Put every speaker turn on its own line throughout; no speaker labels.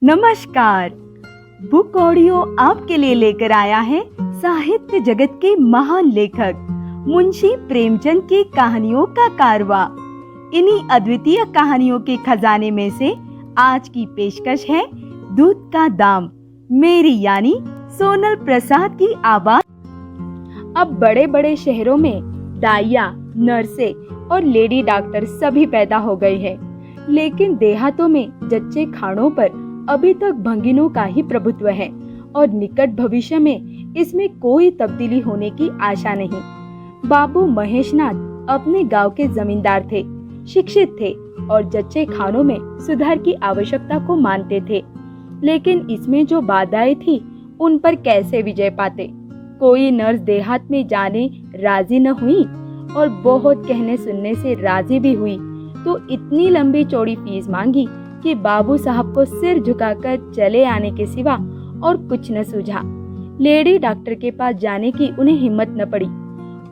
नमस्कार। Book audio आपके लिए लेकर आया है साहित्य जगत के महान लेखक मुंशी प्रेमचंद की कहानियों का कारवा। इन्हीं अद्वितीय कहानियों के खजाने में से आज की पेशकश है दूध का दाम, मेरी यानी सोनल प्रसाद की आवाज। अब बड़े बड़े शहरों में दाइया, नर्से और लेडी डॉक्टर सभी पैदा हो गए हैं, लेकिन देहातों में जच्चे खानों पर अभी तक भंगिनों का ही प्रभुत्व है और निकट भविष्य में इसमें कोई तब्दीली होने की आशा नहीं। बाबू महेशनाथ अपने गांव के जमींदार थे, शिक्षित थे और जच्चे खानों में सुधार की आवश्यकता को मानते थे, लेकिन इसमें जो बाधाएं थी उन पर कैसे विजय पाते। कोई नर्स देहात में जाने राजी न हुई और बहुत कहने सुनने से राजी भी हुई तो इतनी लंबी चौड़ी फीस मांगी कि बाबू साहब को सिर झुकाकर चले आने के सिवा और कुछ न सूझा। लेडी डॉक्टर के पास जाने की उन्हें हिम्मत न पड़ी।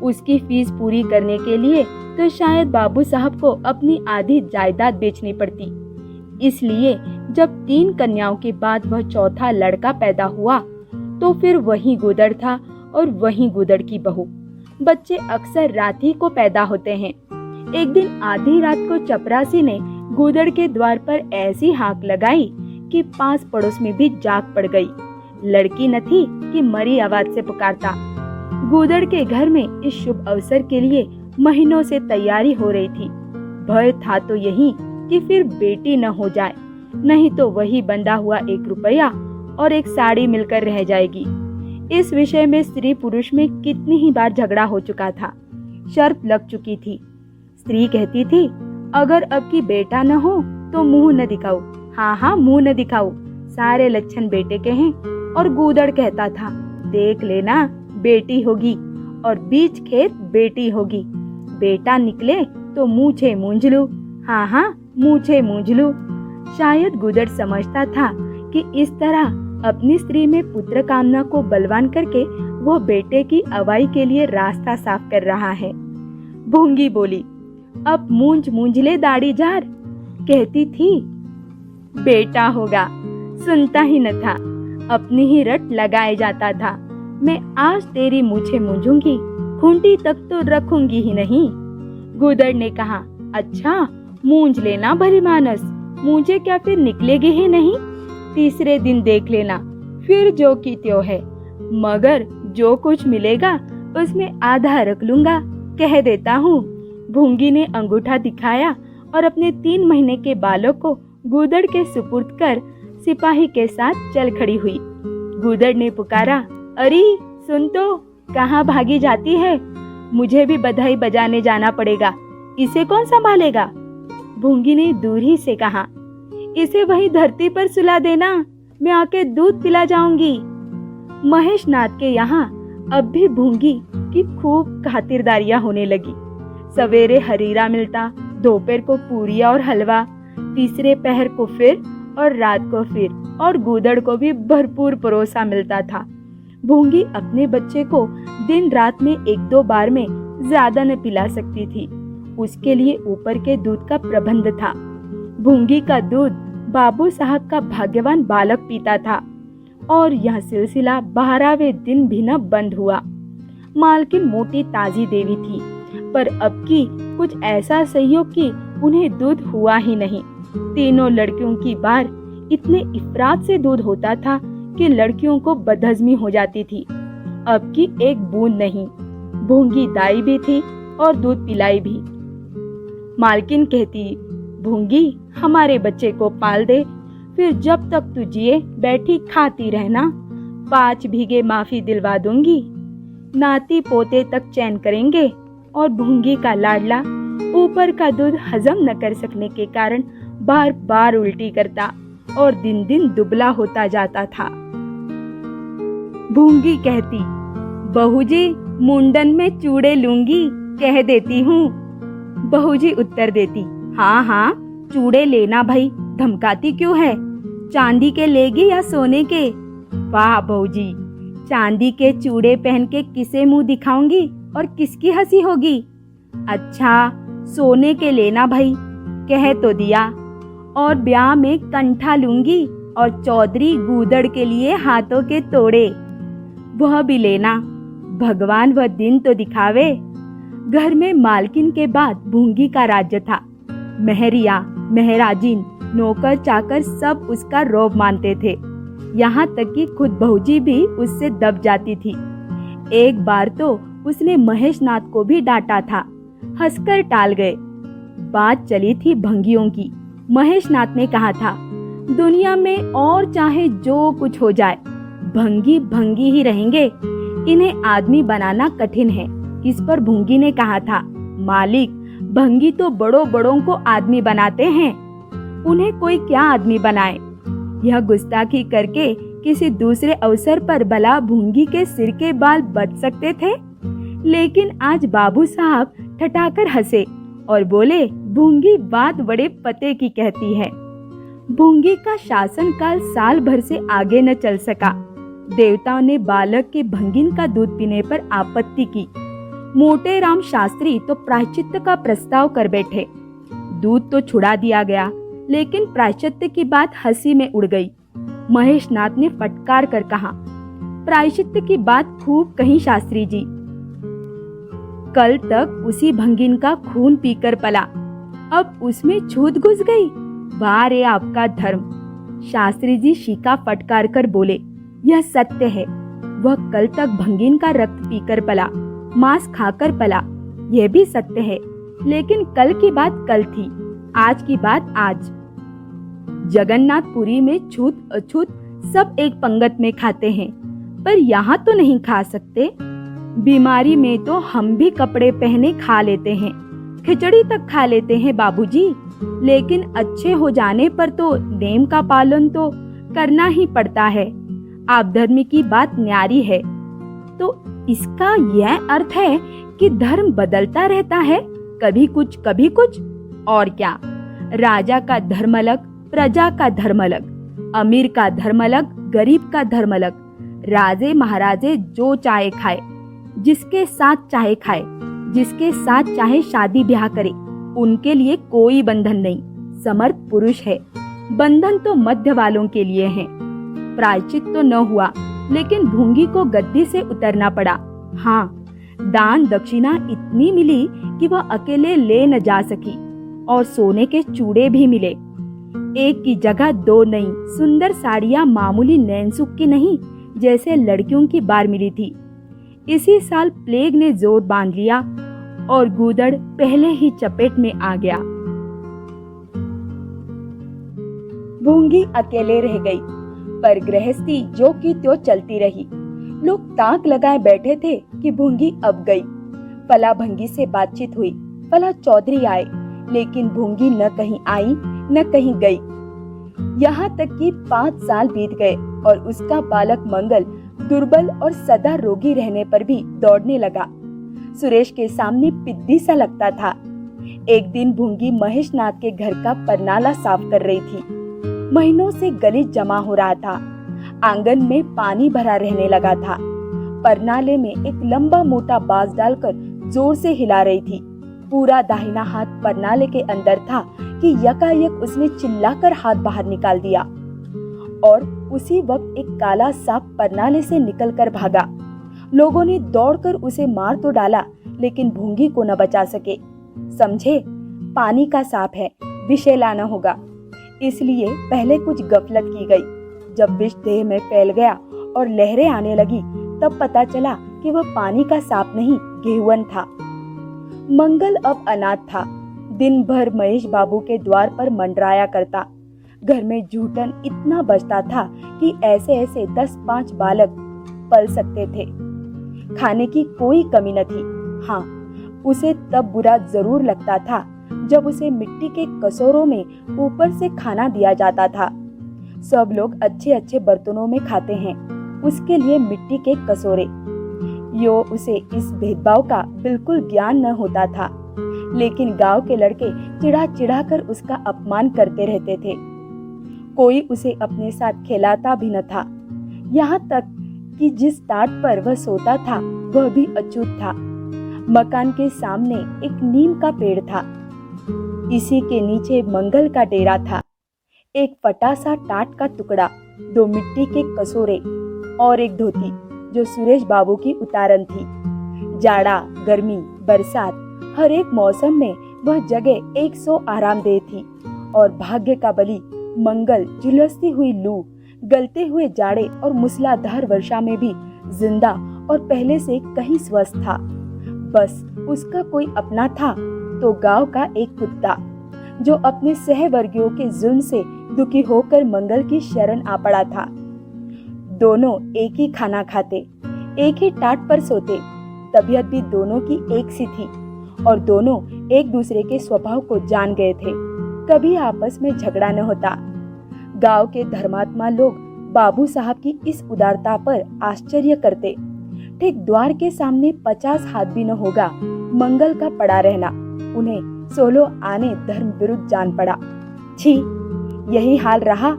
उसकी फीस पूरी करने के लिए तो शायद बाबू साहब को अपनी आधी जायदाद बेचनी पड़ती। इसलिए जब 3 कन्याओं के बाद वह चौथा लड़का पैदा हुआ तो फिर वही गुदड़ था और वही गुदड़ की बहू। बच्चे अक्सर रात ही को पैदा होते हैं। एक दिन आधी रात को चपरासी ने गुदड़ के द्वार पर ऐसी हाक लगाई कि पास पड़ोस में भी जाग पड़ गई। लड़की न थी कि मरी आवाज से पुकारता। गुदड़ के घर में इस शुभ अवसर के लिए महीनों से तैयारी हो रही थी। भय था तो यही कि फिर बेटी न हो जाए, नहीं तो वही बंधा हुआ 1 रुपया और एक साड़ी मिलकर रह जाएगी। इस विषय में स्त्री पुरुष में कितनी ही बार झगड़ा हो चुका था, शर्त लग चुकी थी। स्त्री कहती थी, अगर अब की बेटा न हो तो मुंह न दिखाओ। हाँ, मुंह न दिखाओ, सारे लक्षण बेटे के हैं। और गुदड़ कहता था, देख लेना बेटी होगी और बीच खेत बेटी होगी। बेटा निकले तो मूछे मूंझ लूं। हाँ, मूछे मूंझ लूं। शायद गुदड़ समझता था कि इस तरह अपनी स्त्री में पुत्र कामना को बलवान करके वो बेटे की अवाई के लिए रास्ता साफ कर रहा है। भूंगी बोली, अब मूंझ मूंझ ले दाढ़ी जार। कहती थी, बेटा होगा। सुनता ही न था, अपनी ही रट लगाए जाता था। मैं आज तेरी मूछें मूंझूंगी, खूंटी तक तो रखूंगी ही नहीं। गुदड़ ने कहा, अच्छा मूंझ लेना भली मानस, मुझे क्या फिर निकलेगी ही नहीं। तीसरे दिन देख लेना, फिर जो की त्यों है, मगर जो कुछ मिलेगा उसमें आधा रख लूंगा, कह देता हूँ। भूंगी ने अंगूठा दिखाया और अपने 3 महीने के बालक को गुदड़ के सुपुर्द कर सिपाही के साथ चल खड़ी हुई। गुदड़ ने पुकारा, अरे सुन तो, कहाँ भागी जाती है? मुझे भी बधाई बजाने जाना पड़ेगा, इसे कौन संभालेगा? भूंगी ने दूर ही से कहा, इसे वही धरती पर सुला देना, मैं आके दूध पिला जाऊंगी। महेशनाथ के यहाँ अब भी भूंगी की खूब खातिरदारियां होने लगी। सवेरे हरीरा मिलता, दोपहर को पूरिया और हलवा, तीसरे पहर को फिर और रात को फिर, और गुदड़ को भी भरपूर परोसा मिलता था। भूंगी अपने बच्चे को दिन रात में 1-2 बार में ज्यादा न पिला सकती थी। उसके लिए ऊपर के दूध का प्रबंध था। भूंगी का दूध बाबू साहब का भाग्यवान बालक पीता था और यह सिलसिला 12वें दिन भी न बंद हुआ। मालकिन मोटी ताजी देवी थी, पर अब की कुछ ऐसा सहयोग कि उन्हें दूध हुआ ही नहीं। तीनों लड़कियों की बार इतने इफरात से दूध होता था कि लड़कियों को बदहजमी हो जाती थी। अब की एक बूंद नहीं। भूंगी दाई भी थी और दूध पिलाई भी। मालकिन कहती, भूंगी हमारे बच्चे को पाल दे, फिर जब तक तू जिए बैठी खाती रहना। 5 बीघे माफी दिलवा दूंगी, नाती पोते तक चैन करेंगे। और भूंगी का लाडला ऊपर का दूध हजम न कर सकने के कारण बार बार उल्टी करता और दिन दिन दुबला होता जाता था। भूंगी कहती, बहूजी मुंडन में चूड़े लूंगी, कह देती हूँ। बहूजी उत्तर देती, हाँ चूड़े लेना भाई, धमकाती क्यों है? चांदी के लेगी या सोने के? वाह बहूजी, चांदी के चूड़े पहन के किसे मुंह दिखाऊंगी और किसकी हंसी होगी? अच्छा सोने के लेना भाई, कह तो दिया। और ब्याह में कंठा लूंगी, और चौधरी गूदड़ के लिए हाथों के तोड़े। वह भी लेना, भगवान वह दिन तो दिखावे। घर में मालकिन के बाद भूंगी का राज्य था। महरिया, महराजिन, नौकर चाकर सब उसका रौब मानते थे। यहाँ तक कि खुद भौजी भी उससे दब जाती थी। एक बार तो उसने महेशनाथ को भी डांटा था, हंसकर टाल गए। बात चली थी भंगियों की। महेशनाथ ने कहा था, दुनिया में और चाहे जो कुछ हो जाए, भंगी भंगी ही रहेंगे, इन्हें आदमी बनाना कठिन है। इस पर भूंगी ने कहा था, मालिक, भंगी तो बड़ों बड़ों को आदमी बनाते हैं, उन्हें कोई क्या आदमी बनाए। यह गुस्ताखी करके किसी दूसरे अवसर पर भला भूंगी के सिर के बाल बच सकते थे, लेकिन आज बाबू साहब ठठाकर हंसे और बोले, भूंगी बात बड़े पते की कहती है। भूंगी का शासनकाल साल भर से आगे न चल सका। देवताओं ने बालक के भंगिन का दूध पीने पर आपत्ति की। मोटे राम शास्त्री तो प्रायश्चित्त का प्रस्ताव कर बैठे। दूध तो छुड़ा दिया गया, लेकिन प्रायश्चित्त की बात हंसी में उड़ गई। महेशनाथ ने फटकार कर कहा, प्रायश्चित्त की बात खूब कही शास्त्री जी। कल तक उसी भंगिन का खून पीकर पला, अब उसमें छूत घुस गई। वाह रे आपका धर्म। शास्त्री जी शीका फटकार कर बोले, यह सत्य है। वह कल तक भंगिन का रक्त पीकर पला, मांस खाकर पला, यह भी सत्य है। लेकिन कल की बात कल थी, आज की बात आज। जगन्नाथपुरी में छूत अछूत सब एक पंगत में खाते हैं, पर यहाँ तो नहीं खा सकते। बीमारी में तो हम भी कपड़े पहने खा लेते हैं, खिचड़ी तक खा लेते हैं बाबूजी, लेकिन अच्छे हो जाने पर तो नेम का पालन तो करना ही पड़ता है। आप धर्म की बात न्यारी है, तो इसका यह अर्थ है कि धर्म बदलता रहता है, कभी कुछ कभी कुछ। और क्या, राजा का धर्म अलग, प्रजा का धर्म अलग, अमीर का धर्म अलग, गरीब का धर्म अलग। राजे महाराजे जो चाहे खाए, जिसके साथ चाहे खाए, जिसके साथ चाहे शादी ब्याह करे, उनके लिए कोई बंधन नहीं। समर्थ पुरुष है, बंधन तो मध्य वालों के लिए है। प्रायश्चित तो न हुआ, लेकिन भूंगी को गद्दी से उतरना पड़ा। हाँ, दान दक्षिणा इतनी मिली कि वह अकेले ले न जा सकी, और सोने के चूड़े भी मिले। एक की जगह दो नई सुंदर साड़ियां मामूली नैनसुख की नहीं, जैसे लड़कियों की बार मिली थी। इसी साल प्लेग ने जोर बांध लिया और गूदड़ पहले ही चपेट में आ गया। भूंगी अकेले रह गई, पर गृहस्थी जो की त्यों चलती रही। लोग ताक लगाए बैठे थे कि भूंगी अब गई। फला भंगी से बातचीत हुई, फला चौधरी आए, लेकिन भूंगी न कहीं आई न कहीं गई। यहाँ तक कि 5 साल बीत गए और उसका बालक मंगल दुर्बल और सदा रोगी रहने पर भी दौड़ने लगा। सुरेश के सामने पिद्दी सा लगता था। एक दिन भूंगी महेशनाथ के घर का परनाला साफ कर रही थी। महीनों से गलीच जमा हो रहा था, आंगन में पानी भरा रहने लगा था। परनाले में एक लंबा मोटा बांस डालकर जोर से हिला रही थी। पूरा दाहिना हाथ परनाले के अंदर था कि यकायक उसने चिल्लाकर हाथ बाहर निकाल दिया, और उसी वक्त एक काला सांप परनाले से निकलकर भागा। लोगों ने दौड़कर उसे मार तो डाला, लेकिन भूंगी को न बचा सके। समझे, पानी का सांप है, विष लाना होगा। इसलिए पहले कुछ गफलत की गई। जब विष देह में फैल गया और लहरें आने लगी, तब पता चला कि वह पानी का सांप नहीं, गेहुअन था। मंगल अब अनाथ था। दिन भर महेश बाबू के द्वार पर मंडराया करता। घर में जूठन इतना बचता था कि ऐसे ऐसे 10-5 बालक पल सकते थे। खाने की कोई कमी न थी। हाँ, उसे तब बुरा जरूर लगता था जब उसे मिट्टी के कटोरों में ऊपर से खाना दिया जाता था। सब लोग अच्छे अच्छे बर्तनों में खाते हैं, उसके लिए मिट्टी के कटोरे। यो उसे इस भेदभाव का बिल्कुल ज्ञान न होता था, लेकिन गांव के लड़के चिढ़ा चिढ़ा कर उसका अपमान करते रहते थे। कोई उसे अपने साथ खिलाता भी न था। यहाँ तक कि जिस टाट पर वह सोता था वह भी अछूत था। मकान के सामने एक नीम का पेड़ था। इसी के नीचे मंगल का डेरा था। एक फटा सा टाट का टुकड़ा, 2 मिट्टी के कसूरे और एक धोती जो सुरेश बाबू की उतारन थी। जाड़ा, गर्मी, बरसात, हर एक मौसम में वह जगह 100 आरामदेह थी। और भाग्य का बली मंगल झुलसती हुई लू, गलते हुए जाड़े और मूसलाधार वर्षा में भी जिंदा और पहले से कहीं स्वस्थ था। बस उसका कोई अपना था तो गांव का एक कुत्ता, जो अपने सहवर्गियों के जुल्म से दुखी होकर मंगल की शरण आ पड़ा था। दोनों एक ही खाना खाते, एक ही टाट पर सोते, तबीयत भी दोनों की एक सी थी और दोनों एक दूसरे के स्वभाव को जान गए थे। कभी आपस में झगड़ा न होता। गांव के धर्मात्मा लोग बाबू साहब की इस उदारता पर आश्चर्य करते। ठीक द्वार के सामने 50 हाथ भी न होगा मंगल का पड़ा रहना उन्हें 16 आने धर्म विरुद्ध जान पड़ा। छी, यही हाल रहा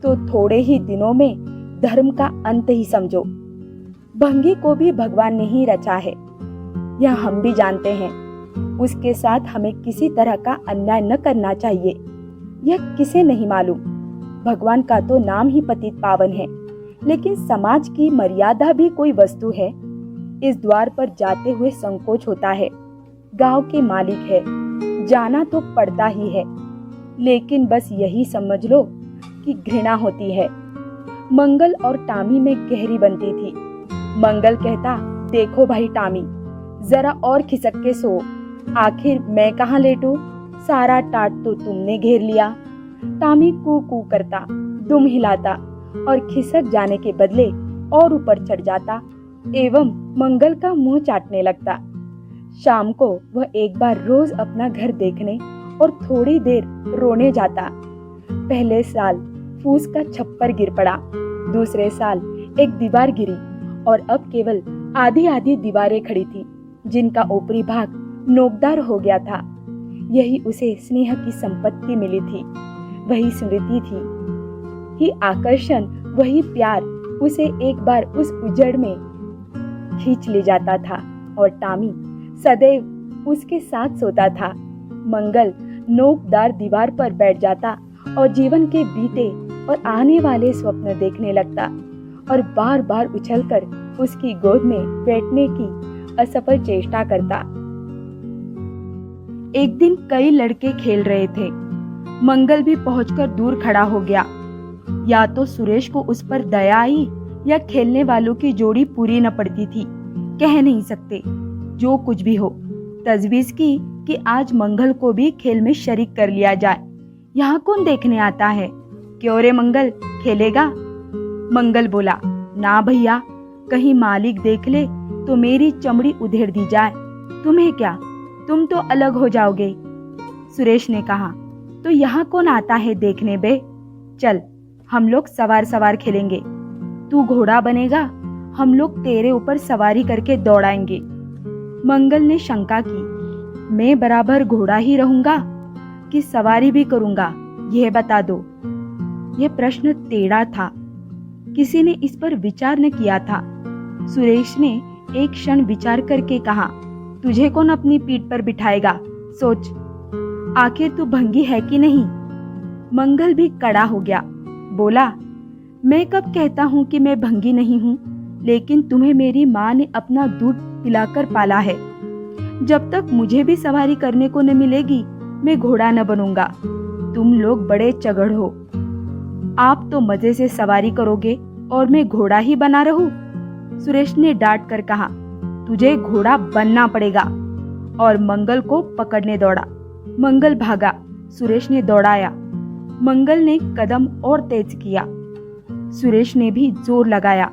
तो थोड़े ही दिनों में धर्म का अंत ही समझो। भंगी को भी भगवान ने ही रचा है, यह हम भी जानते हैं। उसके साथ हमें किसी तरह का अन्याय न करना चाहिए, यह किसे नहीं मालूम। भगवान का तो नाम ही पतित पावन है, लेकिन समाज की मर्यादा भी कोई वस्तु है। इस द्वार पर जाते हुए संकोच होता है। गांव के मालिक है, जाना तो पड़ता ही है, लेकिन बस यही समझ लो कि घृणा होती है। मंगल और टामी में गहरी बनती थी। मंगल कहता, देखो भाई टामी, जरा और खिसक के सो, आखिर मैं कहाँ लेटूं? सारा टाट तो तुमने घेर लिया। टामी कू कू करता, दुम हिलाता और खिसक जाने के बदले और ऊपर चढ़ जाता एवं मंगल का मुंह चाटने लगता। शाम को वह एक बार रोज अपना घर देखने और थोड़ी देर रोने जाता। पहले साल फूस का छप्पर गिर पड़ा, दूसरे साल एक दीवार गिरी और अब केवल आधी आधी दीवारें खड़ी थी, जिनका ऊपरी भाग नोकदार हो गया था। यही उसे स्नेह की संपत्ति मिली थी, वही स्मृति थी, ही आकर्षण, वही प्यार उसे एक बार उस उजड़ में खींच ले जाता था और टामी सदैव उसके साथ सोता था। मंगल नोकदार दीवार पर बैठ जाता और जीवन के बीते और आने वाले स्वप्न देखने लगता और बार बार उछलकर उसकी गोद में बैठने की असफल चेष्टा करता। एक दिन कई लड़के खेल रहे थे। मंगल भी पहुंचकर दूर खड़ा हो गया। या तो सुरेश को उस पर दया आई या खेलने वालों की जोड़ी पूरी न पड़ती थी, कह नहीं सकते। जो कुछ भी हो, तजवीज की कि आज मंगल को भी खेल में शरीक कर लिया जाए। यहाँ कौन देखने आता है? क्यों रे मंगल, खेलेगा? मंगल बोला, ना भैया, कहीं मालिक देख ले तो मेरी चमड़ी उधेड़ दी जाए। तुम्हें क्या, तुम तो अलग हो जाओगे। सुरेश ने कहा, तो यहाँ कौन आता है देखने बे? चल, हम लोग सवार सवार खेलेंगे। तू घोड़ा बनेगा, हम लोग तेरे ऊपर सवारी करके दौड़ाएंगे। मंगल ने शंका की, मैं बराबर घोड़ा ही रहूंगा कि सवारी भी करूंगा, यह बता दो। यह प्रश्न टेढ़ा था, किसी ने इस पर विचार न किया था। सुरेश ने एक क्षण विचार करके कहा, तुझे कौन अपनी पीठ पर बिठाएगा? सोच, आखिर तू भंगी है कि नहीं? मंगल भी कड़ा हो गया, बोला, मैं कब कहता हूँ कि मैं भंगी नहीं हूँ, लेकिन तुम्हें मेरी माँ ने अपना दूध पिलाकर पाला है। जब तक मुझे भी सवारी करने को न मिलेगी, मैं घोड़ा न बनूंगा। तुम लोग बड़े चगड़ हो, आप तो मजे से सवारी करोगे और मैं घोड़ा ही बना रहूं। सुरेश ने डांट कर कहा, तुझे घोड़ा बनना पड़ेगा, और मंगल को पकड़ने दौड़ा। मंगल भागा, सुरेश ने दौड़ाया। मंगल ने कदम और तेज किया। सुरेश ने भी जोर लगाया,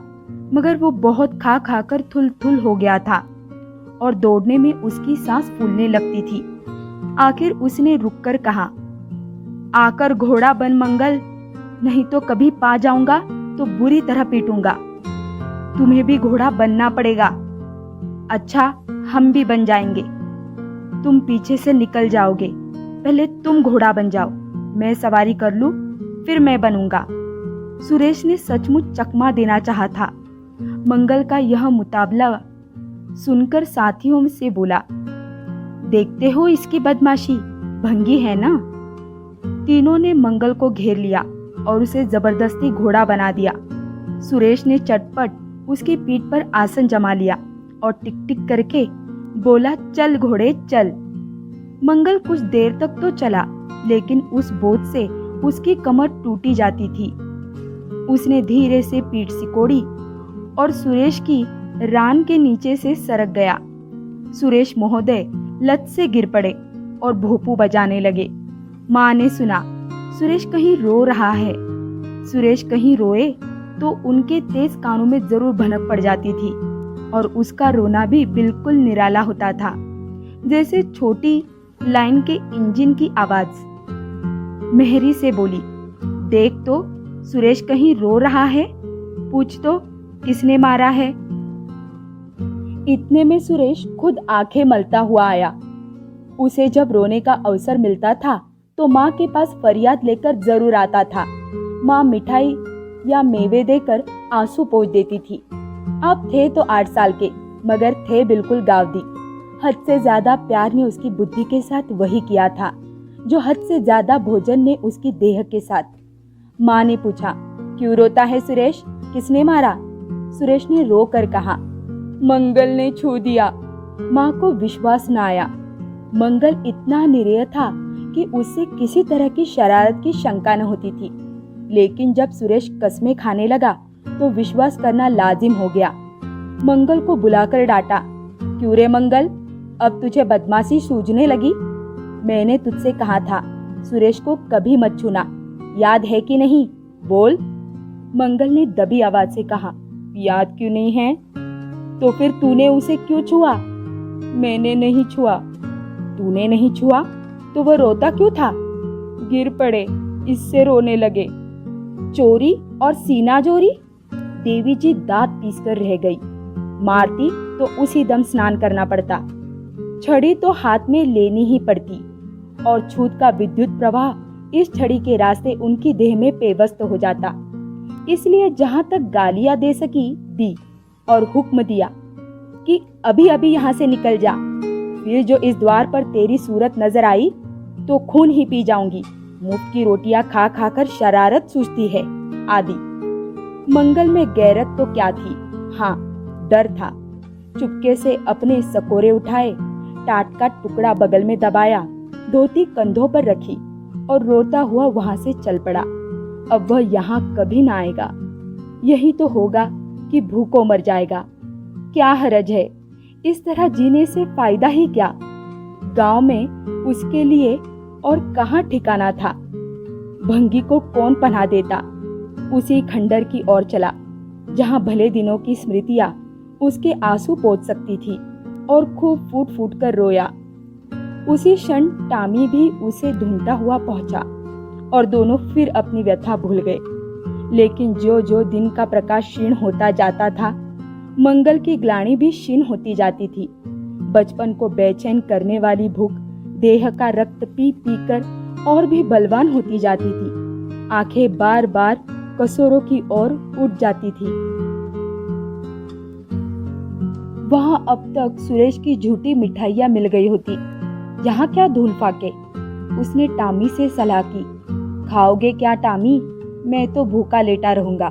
मगर वो बहुत खा खा कर थुल थुल हो गया था और दौड़ने में उसकी सांस फूलने लगती थी। आखिर उसने रुककर कहा, आकर घोड़ा बन मंगल, नहीं तो कभी पा जाऊंगा तो बुरी तरह पीटूंगा। तुम्हें भी घोड़ा बनना पड़ेगा। अच्छा, हम भी बन जाएंगे। तुम पीछे से निकल जाओगे, पहले तुम घोड़ा बन जाओ, मैं सवारी कर लूं, फिर मैं बनूंगा। सुरेश ने सचमुच चकमा देना चाहा था। मंगल का यह मुकाबला सुनकर साथियों से बोला, देखते हो इसकी बदमाशी, भंगी है ना? तीनों ने मंगल को घेर लिया और उसे जबरदस्ती घोड़ा बना दिया। सुरेश ने चटपट उसकी पीठ पर आसन जमा लिया और टिक टिक करके बोला, चल घोड़े चल। मंगल कुछ देर तक तो चला, लेकिन उस बोझ से उसकी कमर टूटी जाती थी। उसने धीरे से पीठ सिकोड़ी और सुरेश की रान के नीचे से सरक गया। सुरेश महोदय लत से गिर पड़े और भोपू बजाने लगे। माँ ने सुना सुरेश कहीं रो रहा है। सुरेश कहीं रोए तो उनके तेज कानों में जरूर भनक पड़ जाती थी और उसका रोना भी बिल्कुल निराला होता था, जैसे छोटी लाइन के इंजन की आवाज। मेहरी से बोली, देख तो सुरेश कहीं रो रहा है, पूछ तो किसने मारा है। इतने में सुरेश खुद आंखें मलता हुआ आया। उसे जब रोने का अवसर मिलता था तो माँ के पास फरियाद लेकर जरूर आता था। माँ मिठाई या मेवे देकर आंसू पोंछ देती थी। अब थे तो 8 साल के, मगर थे बिल्कुल गावदी। हद से ज्यादा प्यार ने उसकी बुद्धि के साथ वही किया था जो हद से ज्यादा भोजन ने उसकी देह के साथ। माँ ने पूछा, क्यों रोता है सुरेश, किसने मारा? सुरेश ने रो कर कहा, मंगल ने छू दिया। माँ को विश्वास न आया। मंगल इतना निरीह था कि उससे किसी तरह की शरारत की शंका न होती थी, लेकिन जब सुरेश कस्में खाने लगा तो विश्वास करना लाजिम हो गया। मंगल को बुलाकर डांटा, क्यों रे मंगल, अब तुझे बदमाशी सूझने लगी? मैंने तुझसे कहा था सुरेश को कभी मत छूना, याद है कि नहीं? बोल। मंगल ने दबी आवाज से कहा, याद क्यों नहीं है? तो फिर तूने उसे क्यों छुआ? मैंने नहीं छुआ। तूने नहीं छुआ तो वह रोता क्यों था? गिर पड़े, इससे रोने लगे। चोरी और सीना जोरी? देवी जी दांत पीसकर रह गई। मारती तो उसी दम स्नान करना पड़ता, छड़ी तो हाथ में लेनी ही पड़ती, और छूत का विद्युत प्रवाह इस छड़ी के रास्ते उनकी देह में पेवस्त हो जाता। इसलिए जहां तक गालियां दे सकी दी और हुक्म दिया कि अभी अभी यहाँ से निकल जा, फिर जो इस द्वार पर तेरी सूरत नजर आई तो खून ही पी जाऊंगी। मुफ्त की रोटियां खा खा कर शरारत सूझती है आदि। मंगल में गैरत तो क्या थी, हाँ डर था। चुपके से अपने सकोरे उठाए, टाट का टुकड़ा बगल में दबाया, धोती कंधों पर रखी और रोता हुआ वहां से चल पड़ा। अब वह यहाँ कभी ना आएगा। यही तो होगा कि भूखों मर जाएगा। क्या हरज है, इस तरह जीने से फायदा ही क्या? गांव में उसके लिए और कहाँ ठिकाना था। भंगी को कौन पनाह देता? उसी खंडर की ओर चला जहाँ भले दिनों की स्मृतियां उसके आंसू पोंछ सकती थी, और खूब फूट फूट कर रोया। उसी क्षण टामी भी उसे ढूंढता हुआ पहुंचा और दोनों फिर अपनी व्यथा भूल गए। लेकिन जो जो दिन का प्रकाश क्षीण होता जाता था, मंगल की ग्लानि भी क्षीण होती जाती थी। बचपन को बेचैन करने वाली भूख देह का रक्त पी पी कर और भी बलवान होती जाती थी। आंखें बार बार कसोरों की ओर उठ जाती थी। वहां अब तक सुरेश की झूठी मिठाइयां मिल गई होती, यहाँ क्या धूल फाके। उसने टामी से सलाह की, खाओगे क्या टामी? मैं तो भूखा लेटा रहूंगा।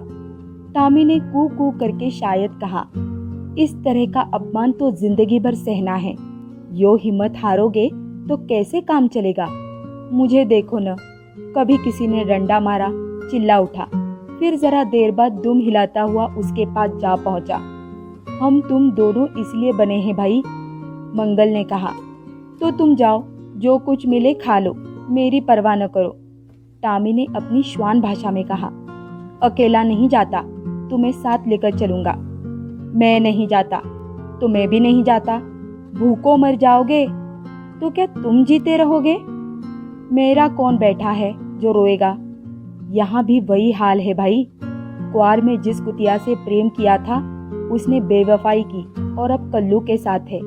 टामी ने कू कू करके शायद कहा, इस तरह का अपमान तो जिंदगी भर सहना है। यो हिम्मत हारोगे तो कैसे काम चलेगा? मुझे देखो न, कभी किसी ने डंडा मारा, चिल्ला उठा, फिर जरा देर बाद दुम हिलाता हुआ उसके पास जा पहुंचा। हम तुम दोनों इसलिए बने हैं भाई, मंगल ने कहा। तो तुम जाओ, जो कुछ मिले खा लो, मेरी परवाह न करो। टामी ने अपनी श्वान भाषा में कहा, अकेला नहीं जाता, तुम्हें साथ लेकर चलूंगा। मैं नहीं जाता तो मैं भी नहीं जाता। भूखों मर जाओगे तो क्या तुम जीते रहोगे? मेरा कौन बैठा है जो रोएगा? यहाँ भी वही हाल है भाई। क्वार में जिस कुतिया से प्रेम किया था उसने बेवफाई की और अब कल्लू के साथ है।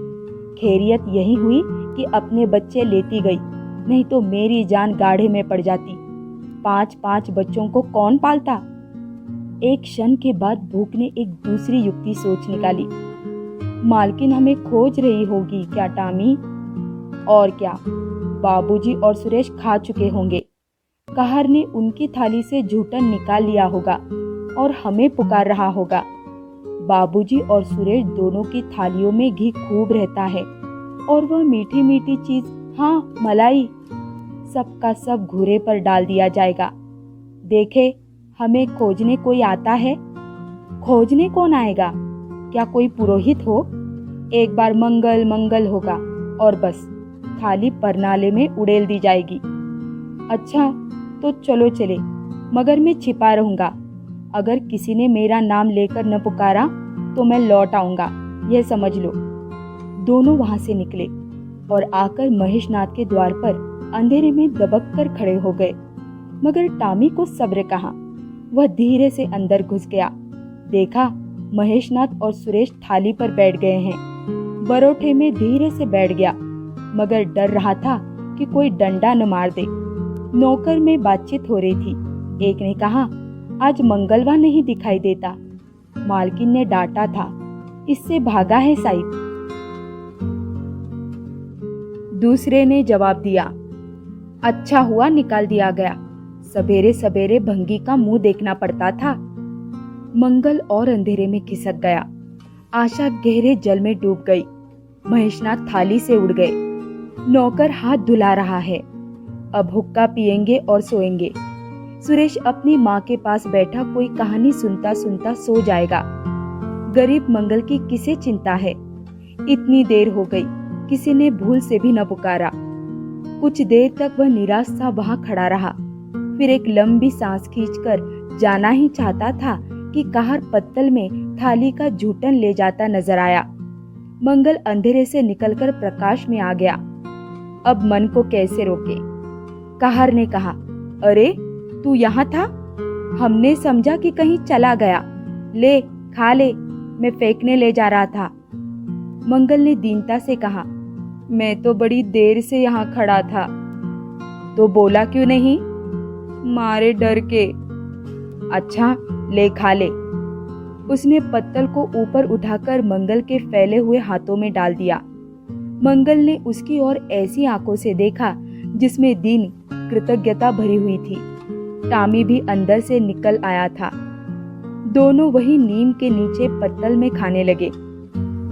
खैरियत यही हुई कि अपने बच्चे लेती गई, नहीं तो मेरी जान गाढ़े में पड़ जाती। 5-5 बच्चों को कौन पालता? एक क्षण के बाद भूख ने एक दूसरी युक्ति सोच निकाली। मालकिन हमें खोज रही होगी क्या टामी? और क्या, बाबूजी और सुरेश खा चुके होंगे। कहर ने उनकी थाली से जूठन निकाल लिया होगा और हमें पुकार रहा होगा। बाबूजी और सुरेश दोनों की थालियों में घी खूब रहता है और वह मीठी मीठी चीज, हाँ मलाई, सबका सब घूरे पर डाल दिया जाएगा। देखे, हमें खोजने कोई आता है? खोजने कौन आएगा? क्या कोई पुरोहित हो? एक बार मंगल मंगल होगा और बस थाली परनाले में उड़ेल दी जाएगी। अच्छा तो चलो चले, मगर मैं छिपा रहूंगा। अगर किसी ने मेरा नाम लेकर न पुकारा तो मैं लौट आऊंगा, यह समझ लो। दोनों वहां से निकले और आकर महेशनाथ के द्वार पर अंधेरे में दबक कर खड़े हो गए। मगर टॉमी को सब्र कहाँ, वह धीरे से अंदर घुस गया। देखा, महेशनाथ और सुरेश थाली पर बैठ गए हैं। बरोठे में धीरे से बैठ गया, मगर डर रहा था कि कोई डंडा न मार दे। नौकर में बातचीत हो रही थी। एक ने कहा, आज मंगलवार नहीं दिखाई देता, मालकिन ने डांटा था, इससे भागा है साहिब। दूसरे ने जवाब दिया, अच्छा हुआ निकाल दिया गया, सवेरे सवेरे भंगी का मुंह देखना पड़ता था। मंगल और अंधेरे में खिसक गया। आशा गहरे जल में डूब गई। महेशनाथ थाली से उड़ गए। नौकर हाथ धुला रहा है। अब हुक्का पिएंगे और सोएंगे। सुरेश अपनी माँ के पास बैठा कोई कहानी सुनता सुनता सो जाएगा। गरीब मंगल की किसे चिंता है? इतनी देर हो गई, किसी ने भूल से भी न पुकारा। कुछ देर तक वह निराश सा वहां खड़ा रहा। फिर एक लंबी सांस खींचकर जाना ही चाहता था कि कहर पत्तल में थाली का जूठन ले जाता नजर आया। मंगल अंधेरे से निकलकर प्रकाश में आ गया। अब मन को कैसे रोके? कहर ने कहा, अरे तू यहाँ था? हमने समझा कि कहीं चला गया। ले खा ले, मैं फेंकने ले जा रहा था। मंगल ने दीनता से कहा, मैं तो बड़ी देर से यहाँ खड़ा था। तो बोला क्यों नहीं? मारे डर के। अच्छा ले खा ले। उसने पत्तल को ऊपर उठाकर मंगल के फैले हुए हाथों में डाल दिया। मंगल ने उसकी ओर ऐसी आंखों से देखा जिसमें दीन कृतज्ञता भरी हुई थी। टॉमी भी अंदर से निकल आया था। दोनों वही नीम के नीचे पत्तल में खाने लगे।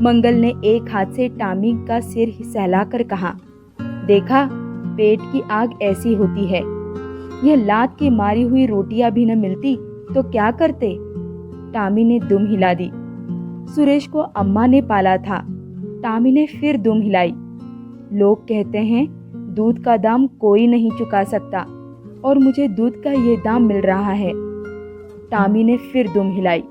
मंगल ने एक हाथ से टॉमी का सिर सहलाकर कहा, देखा, पेट की आग ऐसी होती है। यह लात की मारी हुई रोटियां भी न मिलती तो क्या करते? टॉमी ने दुम हिला दी। सुरेश को अम्मा ने पाला था। टॉमी ने फिर दुम हिलाई। लोग कहते हैं दूध का दाम कोई नहीं चुका सकता और मुझे दूध का ये दाम मिल रहा है। टॉमी ने फिर दुम हिलाई।